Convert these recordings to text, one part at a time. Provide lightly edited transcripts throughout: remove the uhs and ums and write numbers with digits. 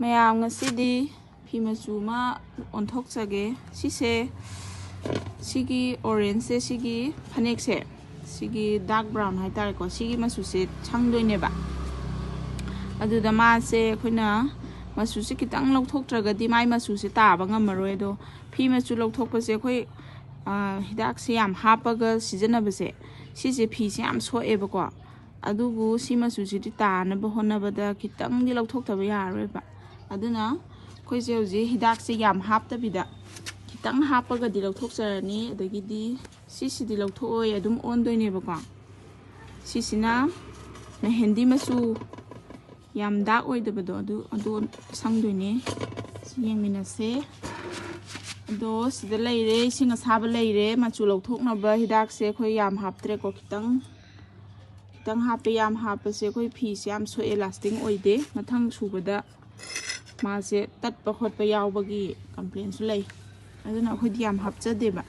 ꯃꯌꯥꯝ ꯉꯁꯤꯗꯤ ꯐꯤ ꯃꯆꯨ ꯑꯃ ꯑꯣꯟꯊꯣꯛꯆꯒꯦ ꯁꯤꯁꯦ ꯁꯤꯒꯤ ꯑꯣꯔꯦꯟꯖꯁꯦ ꯁꯤꯒꯤ ꯐꯅꯦꯛꯁꯦ ꯁꯤꯒꯤ ꯗꯥꯔꯛ ꯕ꯭ꯔꯥꯎꯟ ꯍꯥꯏꯇꯥꯔꯦꯀꯣ ꯁꯤꯒꯤ ꯃꯆꯨꯁꯦ ꯁꯪꯗꯣꯏꯅꯦꯕ ꯑꯗꯨꯗ ꯃꯥꯁꯦ ꯑꯩꯈꯣꯏꯅ ꯃꯆꯨꯁꯦ ꯈꯤꯇꯪ ꯂꯧꯊꯣꯛꯇ꯭ꯔꯒꯗꯤ ꯃꯥꯏ ꯃꯆꯨꯁꯦ ꯇꯥꯕ ꯉꯝꯃꯔꯣꯏ ꯑꯗꯣ ꯐꯤ ꯃꯆꯨ ꯂꯧꯊꯣꯛꯄꯁꯦ ꯑꯩꯈꯣꯏ ꯍꯤꯗꯥꯛꯁꯦ ꯌꯥꯝ ꯍꯥꯞꯄꯒ ꯁꯤꯖꯤꯟꯅꯕꯁꯦ ꯁꯤꯁꯦ ꯐꯤꯁꯦ ꯌꯥꯝ ꯁꯣꯛꯑꯦꯕꯀꯣ ꯑꯗꯨꯕꯨ ꯁꯤ ꯃꯆꯨꯁꯤꯗꯤ ꯇꯥꯅꯕ ꯍꯣꯠꯅꯕꯗ ꯈꯤꯇꯪꯗꯤ ꯂꯧꯊꯣꯛꯇꯕ ꯌꯥꯔꯔꯣꯏꯕ ꯑꯗꯨꯅ ꯑꯩꯈꯣꯏꯁꯦ ꯍꯧꯖꯤꯛ ꯍꯤꯗꯥꯛꯁꯦ ꯌꯥꯝ ꯍꯥꯞꯇꯕꯤꯗ ꯈꯤꯇꯪ ꯍꯥꯞꯄꯒꯗꯤ ꯂꯧꯊꯣꯛꯆꯔꯅꯤ ꯑꯗꯒꯤꯗꯤ ꯁꯤꯁꯤꯗꯤ ꯂꯧꯊꯣꯛꯑꯣꯏ ꯑꯗꯨꯝ ꯑꯣꯟꯗꯣꯏꯅꯦꯕꯀꯣ ꯁꯤꯁꯤꯅ ꯃꯦꯍꯦꯟꯗꯤ ꯃꯆꯨ ꯌꯥꯝ ꯗꯥꯔꯛ ꯑꯣꯏꯗꯕꯗꯣ ꯑꯗꯨ ꯁꯪꯗꯣꯏꯅꯦ ꯁꯤ ꯌꯦꯡꯃꯤꯟꯅꯁꯦ ꯑꯗꯣ ꯁꯤꯗ ꯂꯩꯔꯦ ꯏꯁꯤꯡ ꯑꯁꯥꯕ ꯂꯩꯔꯦ ꯃꯆꯨ ꯂꯧꯊꯣꯛꯅꯕ ꯍꯤꯗꯥꯛꯁꯦ ꯑꯩꯈꯣꯏ ꯌꯥꯝ ꯍꯥꯞꯇ꯭ꯔꯦꯀꯣ ꯈꯤꯇꯪ ꯍꯥꯞꯄꯦ ꯌꯥꯝ ꯍꯥꯞꯄꯁꯦ ꯑꯩꯈꯣꯏ ꯐꯤꯁꯦ ꯌꯥꯝ ꯁꯣꯛꯑꯦ ꯂꯥꯁꯇꯤꯡ ꯑꯣꯏꯗꯦ ꯃꯊꯪ ꯁꯨꯕꯗ ꯃꯥꯁꯦ ꯇꯠꯄ ꯈꯣꯠꯄ ꯌꯥꯎꯕꯒꯤ ꯀꯝꯄ꯭ꯂꯦꯟꯁꯨ ꯂꯩ ꯑꯗꯨꯅ ꯑꯩꯈꯣꯏꯗꯤ ꯌꯥꯝ ꯍꯥꯞꯆꯗꯦꯕ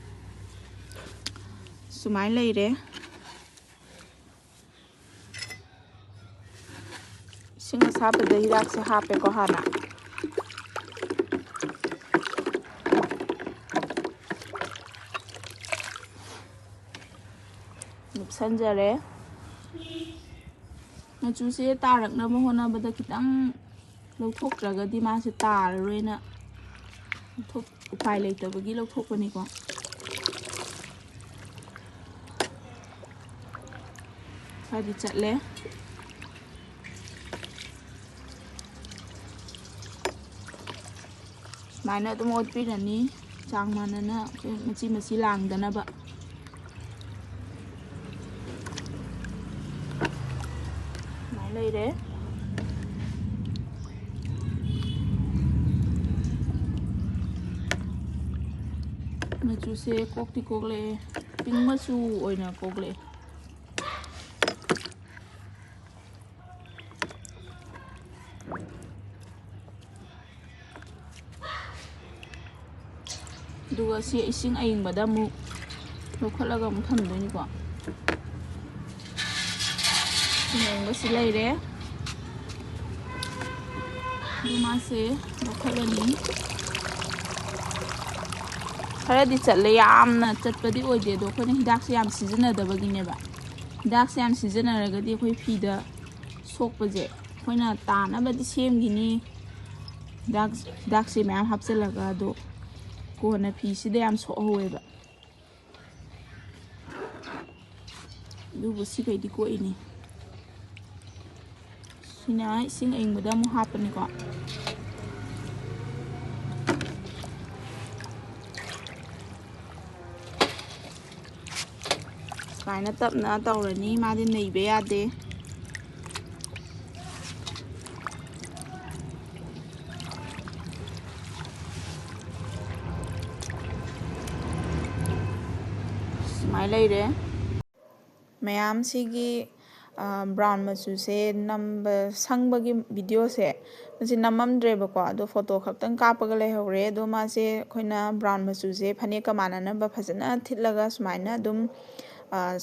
ꯁꯨꯃꯥꯏꯅ ꯂꯩꯔꯦ ꯏꯁꯤꯡ ꯑꯁꯥꯕꯗ ꯍꯤꯗꯥꯛꯁꯦ ꯍꯥꯞꯄꯦꯀꯣ ꯍꯥꯟꯅ ꯅꯨꯞꯁꯟꯖꯔꯦ ꯃꯆꯨꯁꯦ ꯇꯥꯔꯛꯅꯕ ꯍꯣꯠꯅꯕꯗ ꯈꯤꯇꯪ ꯂꯧꯊꯣꯛꯇ꯭ꯔꯒꯗꯤ ꯃꯥꯁꯦ ꯇꯥꯔꯔꯣꯏꯅ ꯎꯄꯥꯏ ꯂꯩꯇꯕꯒꯤ ꯂꯧꯊꯣꯛꯄꯅꯤꯀꯣ ꯈꯔꯗꯤ ꯆꯠꯂꯦ ꯁꯨꯃꯥꯏꯅ ꯑꯗꯨꯝ ꯑꯣꯠꯄꯤꯔꯅꯤ ꯆꯥꯡ ꯃꯥꯟꯅꯅ ꯑꯩꯈꯣꯏ ꯃꯆꯤ ꯃꯆꯤ ꯂꯥꯡꯗꯅꯕ ꯁꯨꯃꯥꯏꯅ ꯂꯩꯔꯦ ꯃꯆꯨꯁꯦ ꯀꯣꯛꯇꯤ ꯀꯣꯛꯂꯛꯑꯦ ꯄꯤꯡ ꯃꯆꯨ ꯑꯣꯏꯅ ꯀꯣꯛꯂꯛꯑꯦ ꯑꯗꯨꯒ ꯁꯤ ꯏꯁꯤꯡ ꯑꯏꯪꯕꯗ ꯑꯃꯨꯛ ꯂꯧꯈꯠꯂꯒ ꯑꯃꯨꯛ ꯊꯝꯗꯣꯏꯅꯤꯀꯣ ꯏꯁꯤꯡ ꯑꯏꯪꯕꯁꯤ ꯂꯩꯔꯦ ꯑꯗꯨ ꯃꯥꯁꯦ ꯂꯧꯈꯠꯂꯅꯤ ꯈꯔꯗꯤ ꯆꯠꯂꯦ ꯌꯥꯝꯅ ꯆꯠꯄꯗꯤ ꯑꯣꯏꯗꯦ ꯑꯗꯣ ꯑꯩꯈꯣꯏꯅ ꯍꯤꯗꯥꯛꯁꯦ ꯌꯥꯝ ꯁꯤꯖꯤꯟꯅꯗꯕꯒꯤꯅꯦꯕ ꯍꯤꯗꯥꯛꯁꯦ ꯌꯥꯝ ꯁꯤꯖꯤꯟꯅꯔꯒꯗꯤ ꯑꯩꯈꯣই ꯐꯤꯗ ꯁꯣꯛꯄꯁꯦ ꯑꯩꯈꯣꯏꯅ ꯇꯥꯅꯕꯗꯤ ꯁꯦꯝꯈꯤꯅꯤ ꯍꯤꯗꯥꯛꯁꯦ ꯃꯌꯥꯝ ꯍꯥꯞꯆꯤꯜꯂꯒ ꯑꯗꯣ ꯀꯣꯟꯅ ꯐꯤꯁꯤꯗ ꯌꯥꯝ ꯁꯣꯛꯍꯧꯋꯦꯕ ꯑꯗꯨꯕꯨ ꯁꯤꯈꯩꯗꯤ ꯀꯣꯛꯏꯅꯤ ꯁꯤꯅ ꯏꯁꯤꯡ ꯑꯏꯪꯕꯗ ꯑꯃꯨꯛ ꯍꯥꯞꯄꯅꯤꯀꯣ ꯁꯨꯃꯥꯏꯅ ꯇꯞꯅ ꯇꯧꯔꯅꯤ ꯃꯥꯗꯤ ꯅꯩꯕ ꯌꯥꯗꯦ ꯁꯨꯃꯥꯏꯅ ꯂꯩꯔꯦ ꯃꯌꯥꯝꯁꯤꯒꯤ ꯕ꯭ꯔꯥꯎꯟ ꯃꯆꯨꯁꯦ ꯁꯪꯕꯒꯤ ꯚꯤꯗꯤꯑꯣꯁꯦ ꯃꯁꯤ ꯅꯝꯃꯝꯗ꯭ꯔꯦꯕꯀꯣ ꯑꯗꯣ ꯐꯣꯇꯣ ꯈꯛꯇꯪ ꯀꯥꯞꯄꯒ ꯂꯩꯍꯧꯔꯦ ꯑꯗꯣ ꯃꯥꯁꯦ ꯑꯩꯈꯣꯏꯅ ꯕ꯭ꯔꯥꯎꯟ ꯃꯆꯨꯁꯦ ꯐꯅꯦꯛꯀ ꯃꯥꯟꯅꯅꯕ ꯐꯖꯅ ꯊꯤꯠꯂꯒ ꯁꯨꯃꯥꯏꯅ ꯑꯗꯨꯝ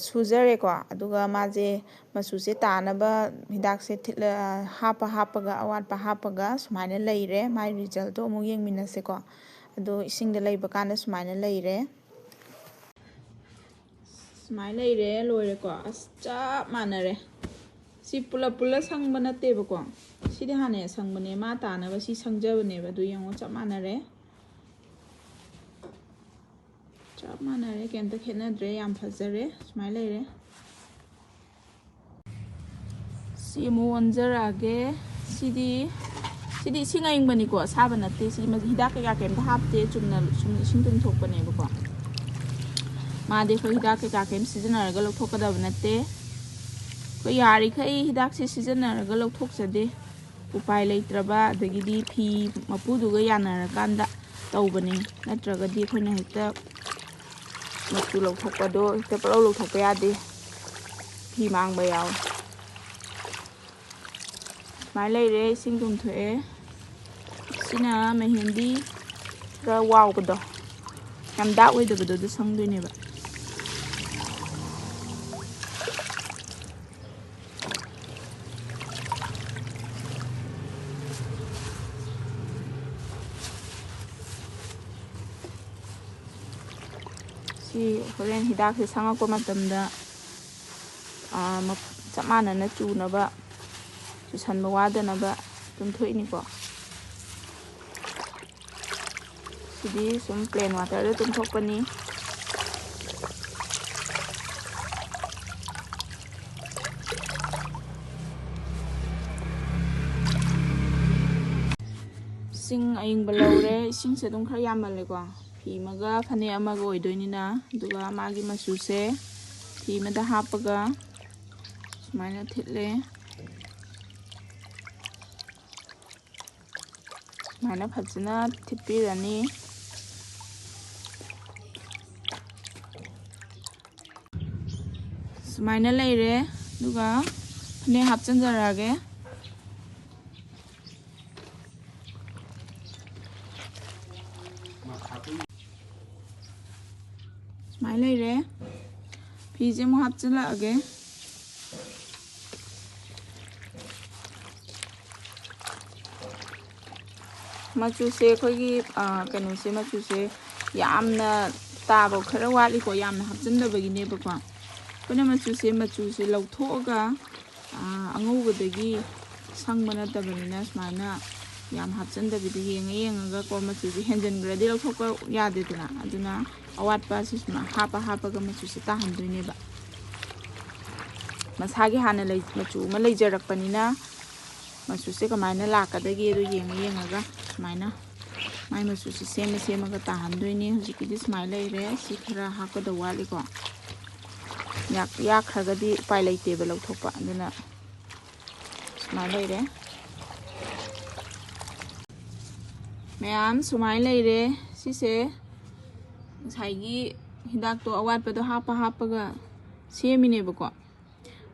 ꯁꯨꯖꯔꯦꯀꯣ ꯑꯗꯨꯒ ꯃꯥꯁꯦ ꯃꯆꯨꯁꯦ ꯇꯥꯅꯕ ꯍꯤꯗꯥꯛꯁꯦ ꯍꯥꯞꯄꯒ ꯑꯋꯥꯠꯄ ꯍꯥꯞꯄꯒ ꯁꯨꯃꯥꯏꯅ ꯂꯩꯔꯦ ꯃꯥꯏ ꯔꯤꯖꯜꯇꯣ ꯑꯃꯨꯛ ꯌꯦꯡꯃꯤꯟꯅꯁꯦꯀꯣ ꯑꯗꯣ ꯏꯁꯤꯡꯗ ꯂꯩꯕ ꯀꯥꯟꯗ ꯁꯨꯃꯥꯏꯅ ꯂꯩꯔꯦ ꯁꯨꯃꯥꯏꯅ ꯂꯩꯔꯦ ꯂꯣꯏꯔꯦꯀꯣ ꯑꯁ ꯆꯞ ꯃꯥꯟꯅꯔꯦ ꯁꯤ ꯄꯨꯂꯞ ꯁꯪꯕ ꯅꯠꯇꯦꯕꯀꯣ ꯁꯤꯗꯤ ꯍꯥꯟꯅ ꯁꯪꯕꯅꯦ ꯃꯥ ꯇꯥꯅꯕ ꯁꯤ ꯁꯪꯖꯕꯅꯦꯕ ꯑꯗꯨ ꯌꯦꯡꯉꯣ ꯆꯞ ꯃꯥꯟꯅꯔꯦ ꯆꯞ ꯃꯥꯟꯅꯔꯦ ꯀꯩꯝꯇ ꯈꯦꯠꯅꯗ꯭ꯔꯦ ꯌꯥꯝ ꯐꯖꯔꯦ ꯁꯨꯃꯥꯏꯅ ꯂꯩꯔꯦ ꯁꯤ ꯑꯃꯨꯛ ꯑꯣꯟꯖꯔꯛꯑꯒꯦ ꯁꯤꯗꯤ ꯏꯁꯤꯡ ꯑꯏꯪꯕꯅꯤꯀꯣ ꯑꯁꯥꯕ ꯅꯠꯇꯦ ꯁꯤ ꯍꯤꯗꯥꯛ ꯀꯩꯀꯥ ꯀꯩꯝꯇ ꯍꯥꯞꯇꯦ ꯆꯨꯝꯅ ꯁꯨꯝ ꯏꯁꯤꯡ ꯇꯤꯡꯊꯣꯛꯄꯅꯦꯕꯀꯣ ꯃꯥꯗꯤ ꯑꯩꯈꯣꯏ ꯍꯤꯗꯥꯛ ꯀꯩꯀꯥ ꯀꯩꯝ ꯁꯤꯖꯤꯟꯅꯔꯒ ꯂꯧꯊꯣꯛꯀꯗꯕ ꯅꯠꯇꯦ ꯑꯩꯈꯣꯏ ꯌꯥꯔꯤꯈꯩ ꯍꯤꯗꯥꯛꯁꯦ ꯁꯤꯖꯤꯟꯅꯔꯒ ꯂꯧꯊꯣꯛꯆꯗꯦ ꯎꯄꯥꯏ ꯂꯩꯇ꯭ꯔꯕ ꯑꯗꯒꯤꯗꯤ ꯐꯤ ꯃꯄꯨꯗꯨꯒ ꯌꯥꯅꯔꯀꯥꯟꯗ ꯇꯧꯕꯅꯤ ꯅꯠꯇ꯭ꯔꯒꯗꯤ ꯑꯩꯈꯣꯏꯅ ꯍꯦꯛꯇ ꯃꯆꯨ ꯂꯧꯊꯣꯛꯄꯗꯣ ꯍꯦꯛꯇ ꯄꯨꯂꯞ ꯂꯧꯊꯣꯛꯄ ꯌꯥꯗꯦ ꯐꯤ ꯃꯥꯡꯕ ꯌꯥꯎꯋꯦ ꯁꯨꯃꯥꯏꯅ ꯂꯩꯔꯦ ꯏꯁꯤꯡ ꯇꯨꯝꯊꯣꯛꯑꯦ ꯁꯤꯅ ꯃꯦꯍꯦꯟꯗꯤ ꯈꯔ ꯋꯥꯎꯕꯗꯣ ꯌꯥꯝ ꯗꯥꯔꯛ ꯑꯣꯏꯗꯕꯗꯣ ꯑꯗꯨ ꯁꯪꯗꯣꯏꯅꯦꯕ ꯁꯤ ꯍꯣꯔꯦꯟ ꯍꯤꯗꯥꯛꯁꯦ ꯁꯪꯉꯛꯄ ꯃꯇꯝꯗ ꯆꯞ ꯃꯥꯟꯅꯅ ꯆꯨꯅꯕ ꯆꯨꯁꯟꯕ ꯋꯥꯗꯅꯕ ꯑꯗꯨꯝ ꯊꯣꯛꯏꯅꯤꯀꯣ ꯁꯤꯗꯤ ꯁꯨꯝ ꯄ꯭ꯂꯦꯟ ꯋꯥꯇꯔꯗ ꯑꯗꯨꯝ ꯊꯣꯛꯄꯅꯤ ꯏꯁꯤꯡ ꯑꯏꯪꯕ ꯂꯧꯔꯦ ꯏꯁꯤꯡꯁꯦ ꯑꯗꯨꯝ ꯈꯔ ꯌꯥꯝꯃꯜꯂꯦꯀꯣ ꯐꯤ ꯑꯃꯒ ꯐꯅꯦꯛ ꯑꯃꯒ ꯑꯣꯏꯗꯣꯏꯅꯤꯅ ꯑꯗꯨꯒ ꯃꯥꯒꯤ ꯃꯆꯨꯁꯦ ꯐꯤ ꯑꯃꯗ ꯍꯥꯞꯄꯒ ꯁꯨꯃꯥꯏꯅ ꯊꯤꯠꯂꯦ ꯁꯨꯃꯥꯏꯅ ꯐꯖꯅ ꯊꯤꯠꯄꯤꯔꯅꯤ ꯁꯨꯃꯥꯏꯅ ꯂꯩꯔꯦ ꯑꯗꯨꯒ ꯐꯅꯦꯛ ꯍꯥꯞꯆꯤꯟꯖꯔꯛꯑꯒꯦ ꯁꯨꯃꯥꯏꯅ ꯂꯩꯔꯦ ꯐꯤꯁꯦ ꯑꯃꯨꯛ ꯍꯥꯞꯆꯤꯜꯂꯛꯑꯒꯦ ꯃꯆꯨꯁꯦ ꯑꯩꯈꯣꯏꯒꯤ ꯀꯩꯅꯣꯁꯦ ꯃꯆꯨꯁꯦ ꯌꯥꯝꯅ ꯇꯥꯕ ꯈꯔ ꯋꯥꯠꯂꯤꯀꯣ ꯌꯥꯝꯅ ꯍꯥꯞꯆꯤꯟꯗꯕꯒꯤꯅꯦꯕꯀꯣ ꯑꯩꯈꯣꯏꯅ ꯃꯆꯨꯁꯦ ꯂꯧꯊꯣꯛꯑꯒ ꯑꯉꯧꯕꯗꯒꯤ ꯁꯪꯕ ꯅꯠꯇꯕꯅꯤꯅ ꯁꯨꯃꯥꯏꯅ ꯌꯥꯝ ꯍꯥꯞꯆꯤꯟꯗꯕꯤꯗ ꯌꯦꯡꯉꯒꯀꯣ ꯃꯆꯨꯁꯦ ꯍꯦꯟꯖꯤꯟꯈ꯭ꯔꯗꯤ ꯂꯧꯊꯣꯛꯄ ꯌꯥꯗꯦꯗꯅ ꯑꯗꯨꯅ ꯑꯋꯥꯠꯄ ꯑꯁꯤ ꯁꯨꯃꯥꯏꯅ ꯍꯥꯞꯄꯒ ꯃꯆꯨꯁꯦ ꯇꯥꯍꯟꯗꯣꯏꯅꯦꯕ ꯃꯁꯥꯒꯤ ꯍꯥꯟꯅ ꯃꯆꯨ ꯑꯃ ꯂꯩꯖꯔꯛꯄꯅꯤꯅ ꯃꯆꯨꯁꯦ ꯀꯃꯥꯏꯅ ꯂꯥꯛꯀꯗꯒꯦꯗꯣ ꯌꯦꯡꯉꯒ ꯁꯨꯃꯥꯏꯅ ꯃꯥꯏ ꯃꯆꯨꯁꯦ ꯁꯦꯝꯃꯒ ꯇꯥꯍꯟꯗꯣꯏꯅꯦ ꯍꯧꯖꯤꯛꯀꯤꯗꯤ ꯁꯨꯃꯥꯏꯅ ꯂꯩꯔꯦ ꯁꯤ ꯈꯔ ꯍꯥꯞꯀꯗꯕ ꯋꯥꯠꯂꯤꯀꯣ ꯌꯥꯛꯈ꯭ꯔꯒꯗꯤ ꯎꯄꯥꯏ ꯂꯩꯇꯦꯕ ꯂꯧꯊꯣꯛꯄ ꯑꯗꯨꯅ ꯁꯨꯃꯥꯏꯅ ꯂꯩꯔꯦ ꯃꯌꯥꯝ ꯁꯨꯃꯥꯏꯅ ꯂꯩꯔꯦ ꯁꯤꯁꯦ ꯉꯁꯥꯏꯒꯤ ꯍꯤꯗꯥꯛꯇꯣ ꯑꯋꯥꯠꯄꯗꯣ ꯍꯥꯞꯄꯒ ꯁꯦꯝꯃꯤꯅꯦꯕꯀꯣ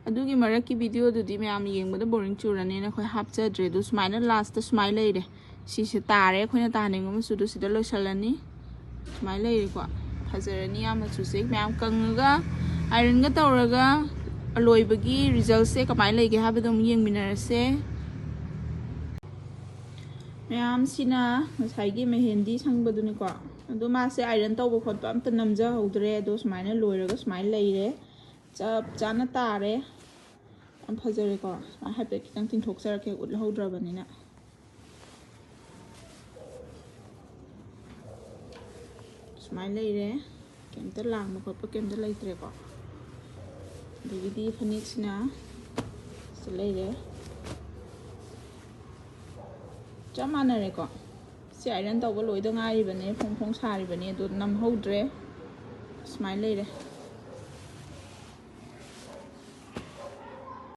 ꯑꯗꯨꯒꯤ ꯃꯔꯛꯀꯤ ꯚꯤꯗꯤꯑꯣꯗꯨꯗꯤ ꯃꯌꯥꯝ ꯌꯦꯡꯕꯗ ꯕꯣꯔꯤꯡ ꯆꯨꯔꯅꯤꯅ ꯑꯩꯈꯣꯏ ꯍꯥꯞꯆꯗ꯭ꯔꯦ ꯑꯗꯨ ꯁꯨꯃꯥꯏꯅ ꯂꯥꯁꯇ ꯁꯨꯃꯥꯏꯅ ꯂꯩꯔꯦ ꯁꯤꯁꯦ ꯇꯥꯔꯦ ꯑꯩꯈꯣꯏꯅ ꯇꯥꯍꯟꯅꯤꯡꯕ ꯃꯆꯨꯗꯣ ꯁꯤꯗ ꯂꯣꯏꯁꯤꯜꯂꯅꯤ ꯁꯨꯃꯥꯏꯅ ꯂꯩꯔꯦꯀꯣ ꯐꯖꯔꯅꯤ ꯌꯥꯝ ꯃꯆꯨꯁꯦ ꯃꯌꯥꯝ ꯀꯪꯉꯒ ꯑꯥꯏꯔꯟꯒ ꯇꯧꯔꯒ ꯑꯂꯣꯏꯕꯒꯤ ꯔꯤꯖꯜꯠꯁꯦ ꯀꯃꯥꯏꯅ ꯂꯩꯒꯦ ꯍꯥꯏꯕꯗꯣ ꯑꯃꯨꯛ ꯌꯦꯡꯃꯤꯟꯅꯔꯁꯦ ꯃꯌꯥꯝꯁꯤꯅ ꯉꯁꯥꯏꯒꯤ ꯃꯦꯍꯦꯟꯗꯤ ꯁꯪꯕꯗꯨꯅꯤꯀꯣ ꯑꯗꯣ ꯃꯥꯁꯦ ꯑꯥꯏꯔꯟ ꯇꯧꯕ ꯈꯣꯠꯄ ꯑꯝꯇ ꯅꯝꯖꯍꯧꯗ꯭ꯔꯦ ꯑꯗꯣ ꯁꯨꯃꯥꯏꯅ ꯂꯣꯏꯔꯒ ꯁꯨꯃꯥꯏꯅ ꯂꯩꯔꯦ ꯆꯞ ꯆꯥꯅ ꯇꯥꯔꯦ ꯌꯥꯝ ꯐꯖꯔꯦꯀꯣ ꯁꯨꯃꯥꯏꯅ ꯍꯥꯏꯐꯦꯠ ꯈꯤꯇꯪ ꯇꯤꯡꯊꯣꯛꯆꯔꯛꯀꯦ ꯎꯠꯍꯧꯗ꯭ꯔꯕꯅꯤꯅ ꯁꯨꯃꯥꯏꯅ ꯂꯩꯔꯦ ꯀꯩꯝꯇ ꯂꯥꯡꯕ ꯈꯣꯠꯄ ꯀꯩꯝꯇ ꯂꯩꯇ꯭ꯔꯦꯀꯣ ꯑꯗꯒꯤꯗꯤ ꯐꯅꯦꯛꯁꯤꯅ ꯁꯤ ꯂꯩꯔꯦ ꯆꯞ ꯃꯥꯟꯅꯔꯦꯀꯣ ꯁꯤ ꯑꯥꯏꯔꯟ ꯇꯧꯕ ꯂꯣꯏꯗ ꯉꯥꯏꯔꯤꯕꯅꯦ ꯐꯣꯡ ꯐꯣꯡ ꯁꯥꯔꯤꯕꯅꯦ ꯑꯗꯣ ꯅꯝꯍꯧꯗ꯭ꯔꯦ ꯁꯨꯃꯥꯏꯅ ꯂꯩꯔꯦ